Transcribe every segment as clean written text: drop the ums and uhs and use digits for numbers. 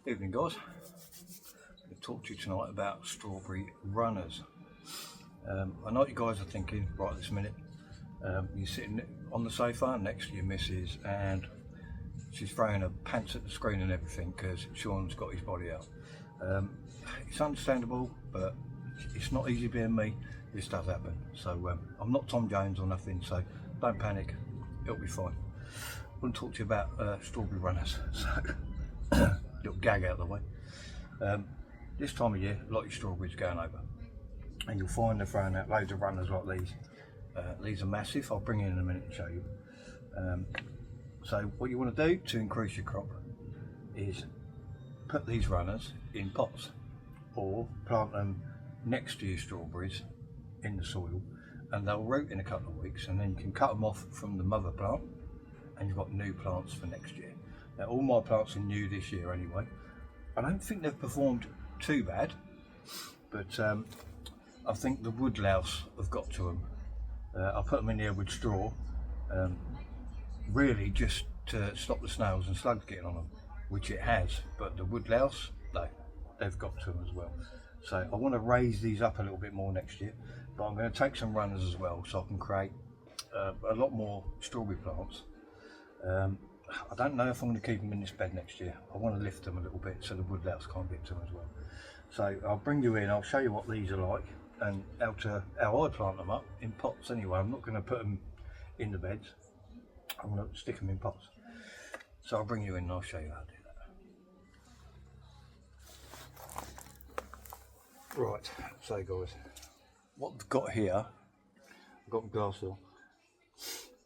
Evening guys, I'm going to talk to you tonight about strawberry runners. I know what you guys are thinking right this minute. You're sitting on the sofa next to your missus and she's throwing her pants at the screen and everything because Sean's got his body out. It's understandable, but it's not easy being me. This does happen. So I'm not Tom Jones or nothing, so don't panic, it'll be fine. I want to talk to you about strawberry runners. So little gag out of the way. This time of year, a lot of your strawberries going over, and you'll find they're throwing out loads of runners like these. These are massive. I'll bring you in a minute and show you. So what you want to do to increase your crop is put these runners in pots or plant them next to your strawberries in the soil, and they'll root in a couple of weeks, and then you can cut them off from the mother plant and you've got new plants for next year. Now all my plants are new this year anyway. I don't think they've performed too bad, but I think the wood louse have got to them. I put them in here with straw, really just to stop the snails and slugs getting on them, which it has, but the wood louse, no, they've got to them as well. So I want to raise these up a little bit more next year, but I'm going to take some runners as well so I can create a lot more strawberry plants. I don't know if I'm going to keep them in this bed next year. I want to lift them a little bit so the wood louse can't get to them as well. So I'll bring you in, I'll show you what these are like and how I plant them up in pots anyway. I'm not going to put them in the beds, I'm going to stick them in pots. So I'll bring you in and I'll show you how to do that. Right, so guys, what I've got here, I've got my glass on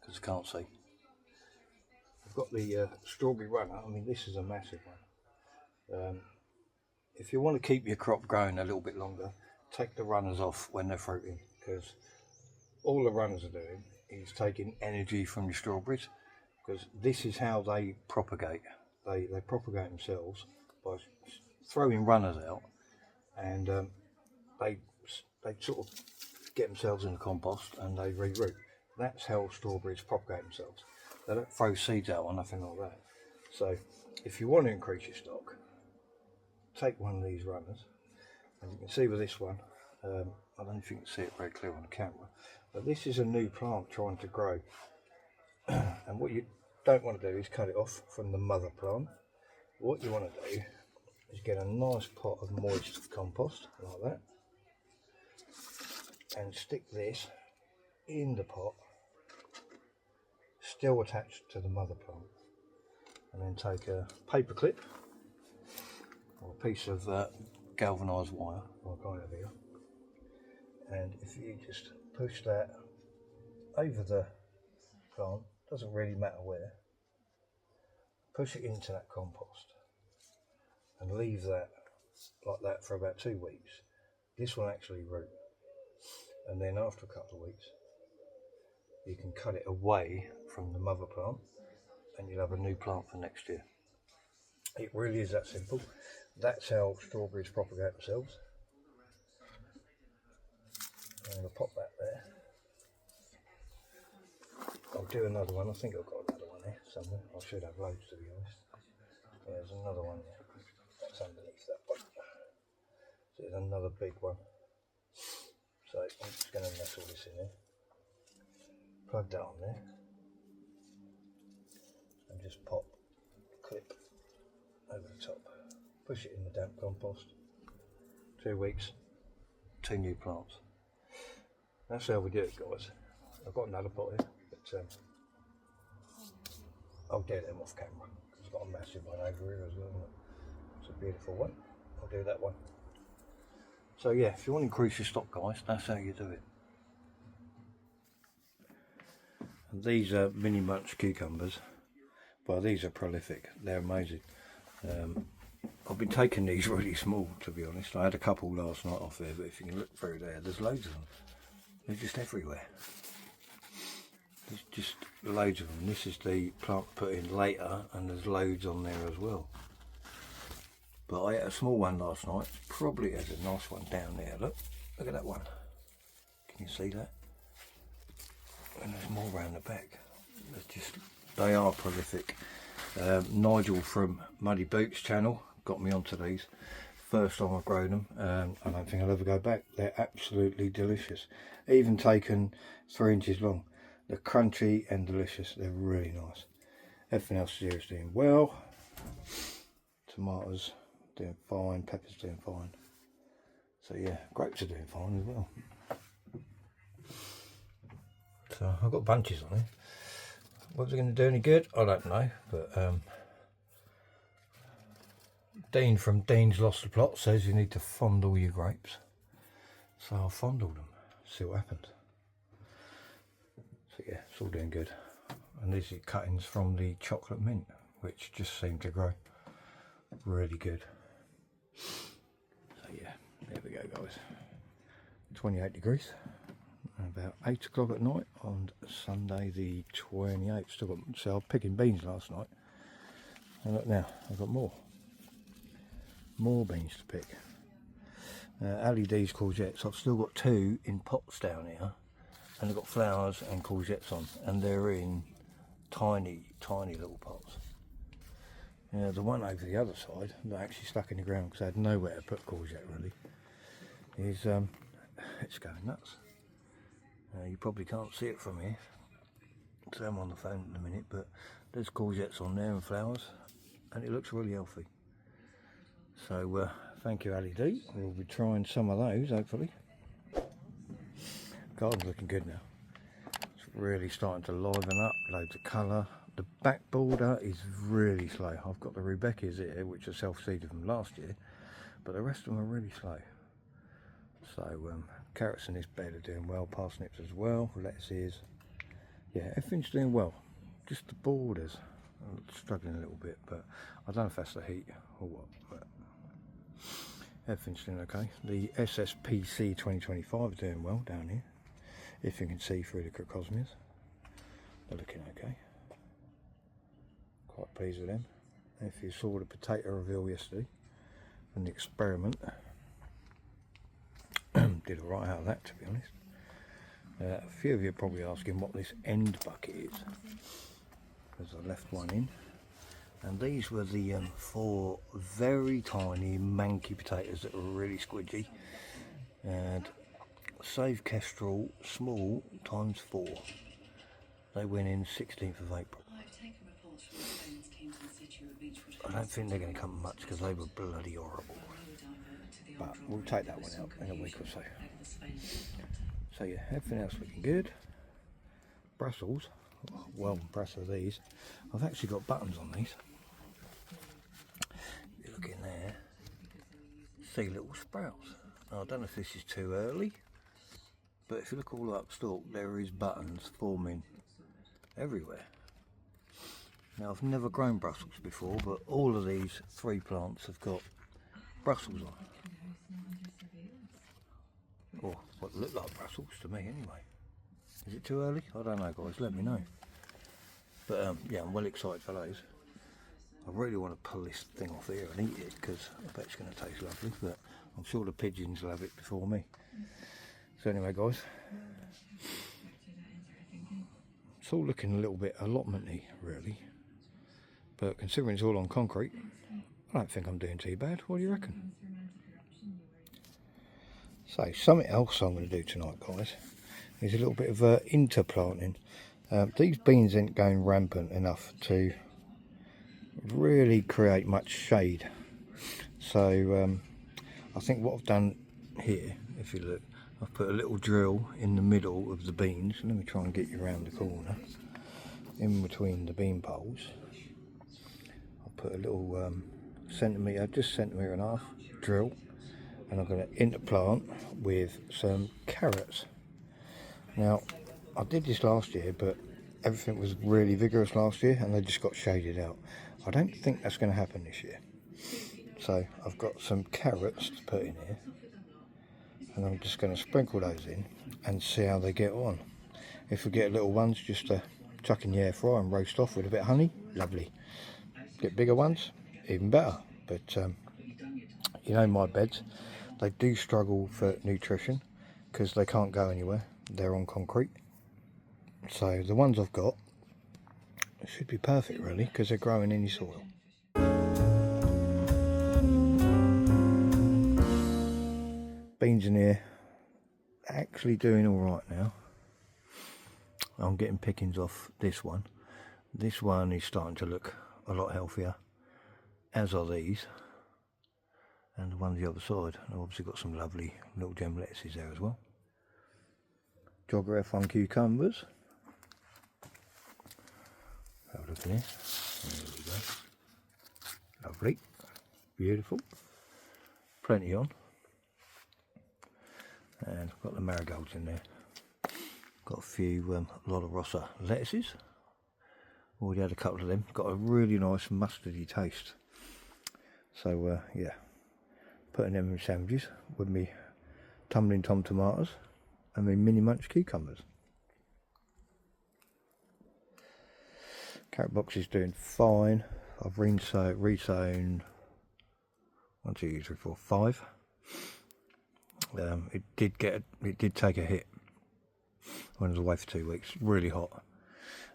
because I can't see. I've got the strawberry runner. I mean, this is a massive one. If you want to keep your crop growing a little bit longer, take the runners off when they're fruiting, because all the runners are doing is taking energy from your strawberries, because this is how they propagate. They propagate themselves by throwing runners out, and they sort of get themselves in the compost and they reroot. That's how strawberries propagate themselves. They don't throw seeds out or nothing like that. So if you want to increase your stock, take one of these runners, and you can see with this one, I don't know if you can see it very clear on the camera, but this is a new plant trying to grow. And what you don't want to do is cut it off from the mother plant. What you want to do is get a nice pot of moist compost like that and stick this in the pot, still attached to the mother plant, and then take a paper clip or a piece of galvanised wire like I have here, and if you just push that over the plant, doesn't really matter where, push it into that compost and leave that like that for about 2 weeks. This will actually root, and then after a couple of weeks you can cut it away from the mother plant and you'll have a new plant for next year. It really is that simple. That's how strawberries propagate themselves. I'm going to pop that there. I'll do another one. I think I've got another one there somewhere. I should have loads, to be honest. Yeah, there's another one there. That's underneath that one. So there's another big one. So I'm just going to nestle this in there. Plug that on there. And just pop the clip over the top. Push it in the damp compost. 2 weeks, 2 new plants. That's how we do it, guys. I've got another pot here, but I'll get them off camera because I've got a massive one over here as well. It's a beautiful one. I'll do that one. So yeah, if you want to increase your stock, guys, that's how you do it. And these are mini munch cucumbers. Well, these are prolific. They're amazing. I've been taking these really small, to be honest. I had a couple last night off there, but if you can look through there, there's loads of them. They're just everywhere. There's just loads of them. This is the plant put in later, and there's loads on there as well. But I ate a small one last night. Probably there's a nice one down there. Look at that one. Can you see that? And there's more around the back. They are prolific. Nigel from Muddy Boots channel got me onto these. First time I've grown them. I don't think I'll ever go back. They're absolutely delicious. Even taken 3 inches long. They're crunchy and delicious. They're really nice. Everything else here is doing well. Tomatoes doing fine. Peppers doing fine. So yeah, grapes are doing fine as well. So I've got bunches on it. Whether they're going to do any good, I don't know. But Dean from Dean's Lost the Plot says you need to fondle your grapes. So I'll fondle them, see what happens. So yeah, it's all doing good. And these are cuttings from the chocolate mint, which just seem to grow really good. So yeah, there we go guys. 28 degrees. About 8 o'clock at night on Sunday the 28th. Still got, so I was picking beans last night. And look now, I've got more beans to pick. LED's courgettes, I've still got 2 in pots down here, and I've got flowers and courgettes on, and they're in tiny little pots. The one over the other side that actually stuck in the ground because I had nowhere to put courgette really is it's going nuts. You probably can't see it from here, so I'm on the phone in a minute, but there's courgettes on there and flowers, and it looks really healthy. So thank you LED, we'll be trying some of those hopefully. Garden's looking good now. It's really starting to liven up, loads of colour. The back border is really slow. I've got the Rebecca's here, which are self-seeded from last year, but the rest of them are really slow. So carrots in this bed are doing well, parsnips as well, lettuces. Yeah, everything's doing well. Just the borders are struggling a little bit, but I don't know if that's the heat or what. But everything's doing okay. The SSPC 2025 is doing well down here. If you can see through the crocosmias, they're looking okay. Quite pleased with them. If you saw the potato reveal yesterday from the experiment, did alright out of that, to be honest. A few of you are probably asking what this end bucket is, because I left one in. And these were the 4 very tiny manky potatoes that were really squidgy. And save kestrel small times 4. They went in 16th of April. I don't think they're going to come much because they were bloody horrible. But we'll take that one out in a week or so. So yeah, everything else looking good. Brussels, well impressed with these. I've actually got buttons on these. If you look in there, see little sprouts. Now, I don't know if this is too early, but if you look all up stalk, there is buttons forming everywhere. Now I've never grown Brussels before, but all of these 3 plants have got Brussels on. Or what look like Brussels to me anyway. Is it too early? I don't know guys, let me know. But yeah, I'm well excited for those. I really want to pull this thing off here and eat it because I bet it's going to taste lovely, but I'm sure the pigeons will have it before me. So anyway guys, it's all looking a little bit allotment-y really, but considering it's all on concrete, I don't think I'm doing too bad. What do you reckon? So something else I'm going to do tonight guys is a little bit of interplanting. These beans ain't going rampant enough to really create much shade, so I think what I've done here, if you look, I've put a little drill in the middle of the beans. Let me try and get you around the corner, in between the bean poles. I'll put a little centimetre, just centimetre and a half drill, and I'm going to interplant with some carrots. Now I did this last year, but everything was really vigorous last year and they just got shaded out. I don't think that's going to happen this year. So I've got some carrots to put in here, and I'm just going to sprinkle those in and see how they get on. If we get little ones, just chuck in the air fryer and roast off with a bit of honey, lovely. Get bigger ones, even better. But you know, my beds, they do struggle for nutrition because they can't go anywhere. They're on concrete. So the ones I've got should be perfect really, because they're growing in your soil. beans in here actually doing all right now. I'm getting pickings off this one. This one is starting to look a lot healthier, as are these, and the one on the other side. I've obviously got some lovely little gem lettuces there as well. Jogger F1 cucumbers. Have a look in here. There we go. Lovely, beautiful, plenty on. And I've got the marigolds in there. Got a few lot of Rossa lettuces. Already had a couple of them. Got a really nice mustardy taste. So yeah, putting them in sandwiches with me tumbling tom tomatoes and my mini munch cucumbers. Carrot box is doing fine. I've resown 1, 2, 3, 4, 5. It did take a hit when I was away for 2 weeks. Really hot,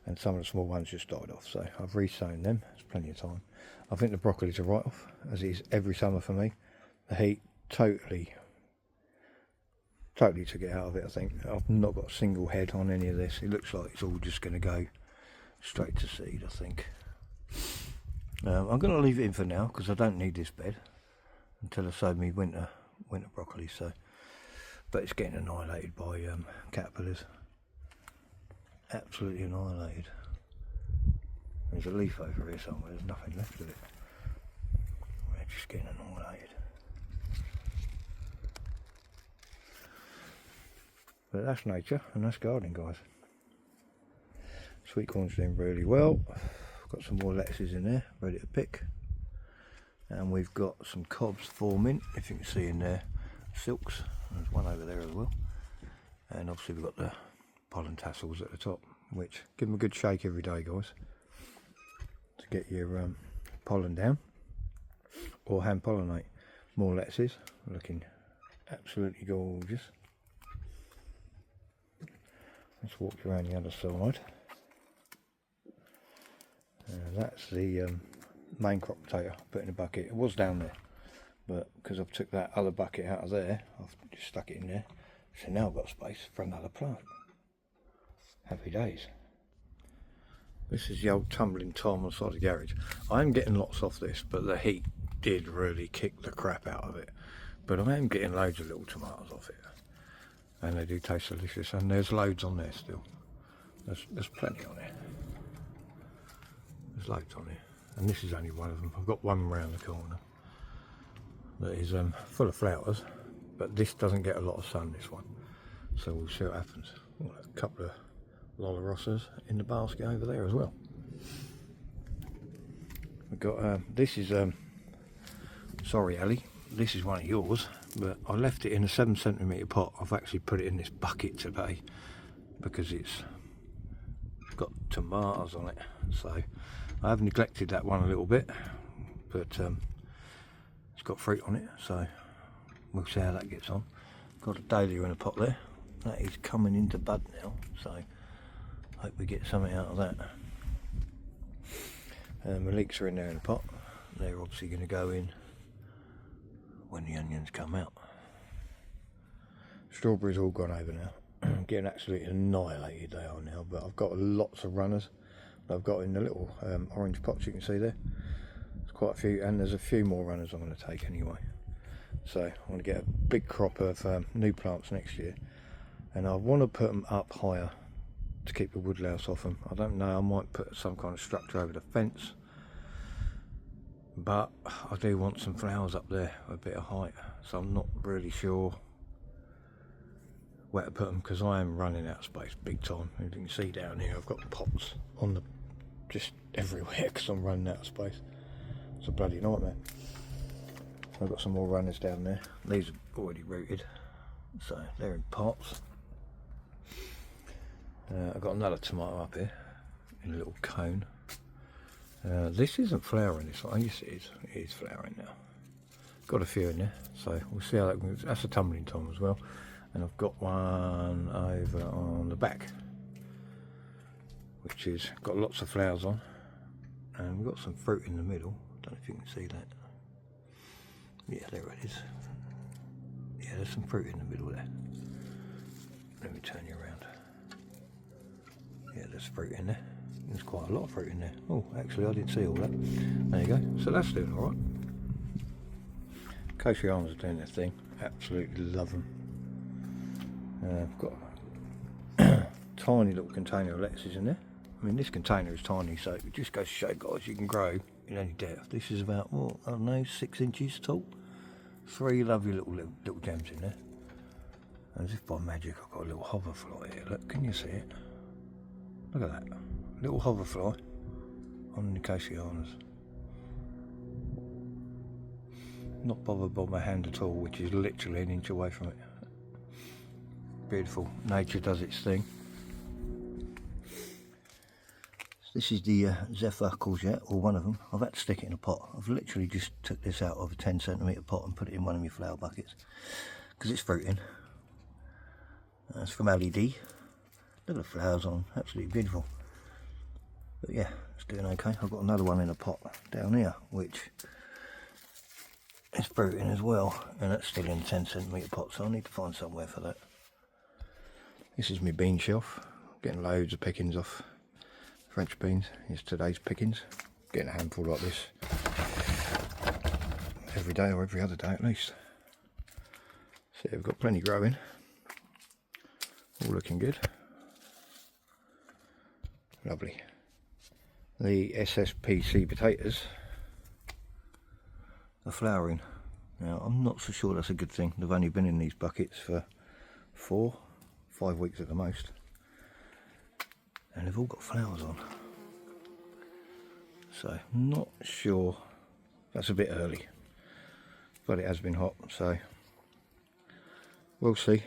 and some of the small ones just died off. So I've resown them. There's plenty of time. I think the broccoli's a write-off, as it is every summer for me. The heat totally took it out of it. I think I've not got a single head on any of this. It looks like it's all just going to go straight to seed, I think. I'm going to leave it in for now because I don't need this bed until I sow me winter broccoli. So, but it's getting annihilated by caterpillars. Absolutely annihilated. There's a leaf over here somewhere. There's nothing left of it. We're just getting annihilated. But that's nature and that's gardening, guys. Sweet corn's doing really well. Got some more lettuces in there, ready to pick. And we've got some cobs forming, if you can see in there, silks. There's one over there as well. And obviously we've got the pollen tassels at the top, which give them a good shake every day, guys, to get your pollen down, or hand pollinate. More lettuces, looking absolutely gorgeous. Let's walk around the other side. That's the main crop potato I put in a bucket. It was down there, but because I've took that other bucket out of there, I've just stuck it in there. So now I've got space for another plant. Happy days. This is the old tumbling tom on the side of the garage. I'm getting lots off this, but the heat did really kick the crap out of it. But I am getting loads of little tomatoes off it, and they do taste delicious. And there's loads on there still. There's plenty on there. There's loads on here, and this is only one of them. I've got one round the corner that is full of flowers, but this doesn't get a lot of sun, this one, so we'll see what happens. Oh, a couple of Rossas in the basket over there as well. We've got this is sorry Ali, this is one of yours, but I left it in a 7cm pot. I've actually put it in this bucket today because it's got tomatoes on it, so I have neglected that one a little bit, but it's got fruit on it, so we'll see how that gets on. Got a dahlia in a pot there. That is coming into bud now, so hope we get something out of that. My leeks are in there in a pot. They're obviously going to go in when the onions come out. Strawberries all gone over now. Getting absolutely annihilated they are now, but I've got lots of runners. I've got in the little orange pots you can see there. There's quite a few, and there's a few more runners I'm going to take anyway. So I want to get a big crop of new plants next year, and I want to put them up higher to keep the woodlouse off them. I don't know, I might put some kind of structure over the fence, but I do want some flowers up there, a bit of height, so I'm not really sure where to put them because I am running out of space big time. As you can see down here, I've got pots on the just everywhere because I'm running out of space. It's a bloody nightmare. I've got some more runners down there. These are already rooted, so they're in pots. I've got another tomato up here in a little cone. This isn't flowering this one. Yes, it is. It is flowering now. Got a few in there, so we'll see how that goes. That's a tumbling tom as well, and I've got one over on the back, which is got lots of flowers on, and we've got some fruit in the middle. Don't know if you can see that. Yeah, there it is. Yeah, there's some fruit in the middle there. Let me turn you around. Yeah, there's fruit in there. There's quite a lot of fruit in there. Oh, actually I didn't see all that. There you go. So that's doing alright. Kosher almonds are doing their thing. Absolutely love them. I've got a tiny little container of lettuces in there. I mean, this container is tiny, so it just goes to show, guys, you can grow in any depth. This is about, well, I don't know, 6 inches tall. 3 lovely little gems in there. As if by magic, I've got a little hoverfly here. Look, can you see it? Look at that. Little hoverfly on the Acacianas. Not bothered by my hand at all, which is literally an inch away from it. Beautiful. Nature does its thing. This is the Zephyr courgette, or one of them. I've had to stick it in a pot. I've literally just took this out of a 10cm pot and put it in one of my flower buckets because it's fruiting. That's from LED. Look at the flowers on, absolutely beautiful. But yeah, it's doing okay. I've got another one in a pot down here, which is fruiting as well, and that's still in a 10cm pot, so I need to find somewhere for that. This is my bean shelf. Getting loads of pickings off. French beans is today's pickings. Getting a handful like this every day or every other day at least. So we've got plenty growing. All looking good. Lovely. The SSPC potatoes are flowering. Now I'm not so sure that's a good thing. They've only been in these buckets for 4-5 weeks at the most. And they've all got flowers on, so not sure. That's a bit early, but it has been hot, so we'll see.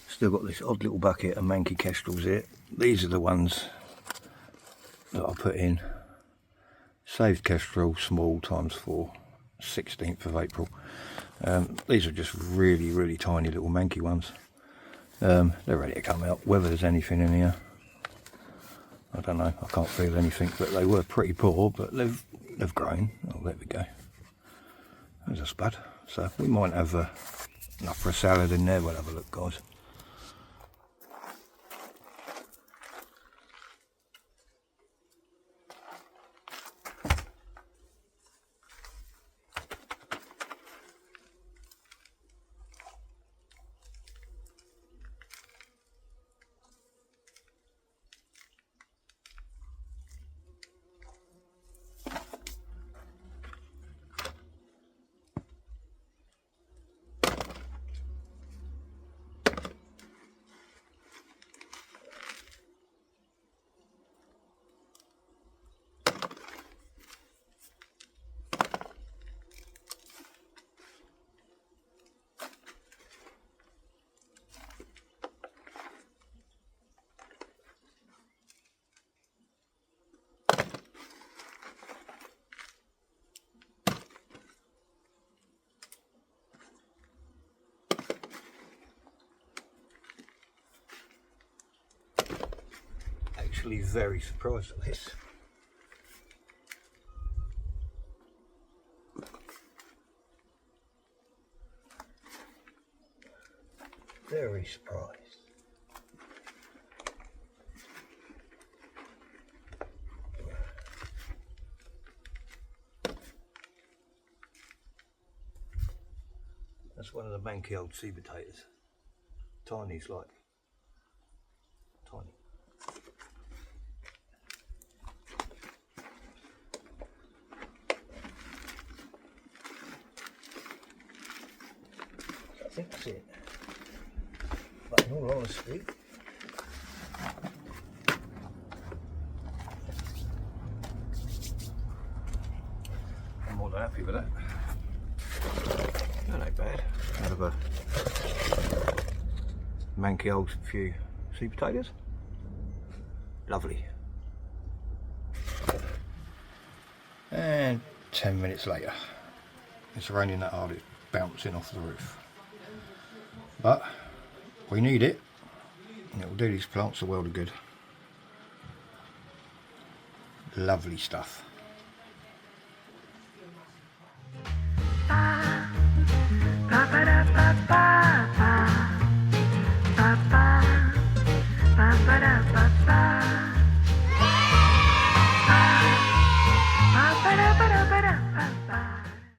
Still got this odd little bucket of manky kestrels here. These are the ones that I put in. Saved kestrel, small, ×4, 16th of April. These are just really tiny little manky ones. They're ready to come out. Whether there's anything in here, I don't know. I can't feel anything, but they were pretty poor, but they've grown. Oh, there we go. There's a spud. So we might have enough for a salad in there. We'll have a look, guys. Actually very surprised at this. Very surprised. That's one of the manky old sea potatoes. Tiny's like. Tiny. I think that's it. But in all honesty, I'm more than happy with that. That ain't bad. Out of a manky old few sweet potatoes. Lovely. And 10 minutes later, it's raining that hard, it's bouncing off the roof. But we need it, and it will do these plants a world of good. Lovely stuff.